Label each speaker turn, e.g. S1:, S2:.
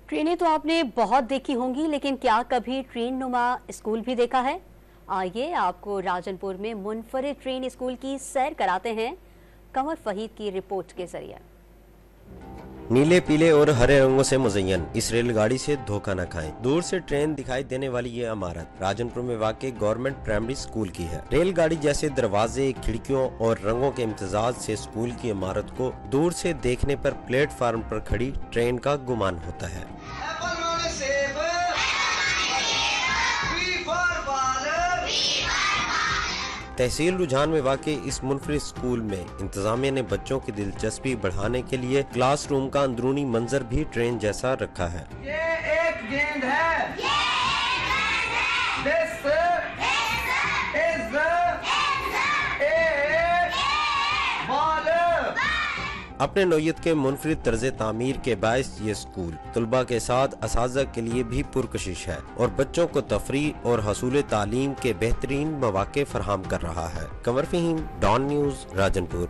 S1: ट्रेनें तो आपने बहुत देखी होंगी, लेकिन क्या कभी ट्रेन नुमा स्कूल भी देखा है? आइए आपको राजनपुर में मुनफरिद ट्रेन स्कूल की सैर कराते हैं कमर फहीद की रिपोर्ट के जरिए।
S2: नीले, पीले और हरे रंगों से मुज़य्यन इस रेलगाड़ी से धोखा न खाएं। दूर से ट्रेन दिखाई देने वाली ये इमारत राजनपुर में वाक़ई गवर्नमेंट प्राइमरी स्कूल की है। रेलगाड़ी जैसे दरवाजे, खिड़कियों और रंगों के इम्तिजाज से स्कूल की इमारत को दूर से देखने पर प्लेटफार्म पर खड़ी ट्रेन का गुमान होता है। तहसील रुझान में वाक़ई इस मुनफरिद स्कूल में इंतजामिया ने बच्चों की दिलचस्पी बढ़ाने के लिए क्लासरूम का अंदरूनी मंजर भी ट्रेन जैसा रखा है।
S3: ये एक गेंद है। This is a ball।
S2: अपने नौयत के मुनफरिद तर्ज तामीर के बायस ये स्कूल तलबा के साथ असातिज़ा के लिए भी पुरकशिश है और बच्चों को तफरीह और हसूल तालीम के बेहतरीन मौक़े फराहम कर रहा है। कमर फहीम, डॉन न्यूज़, राजनपुर।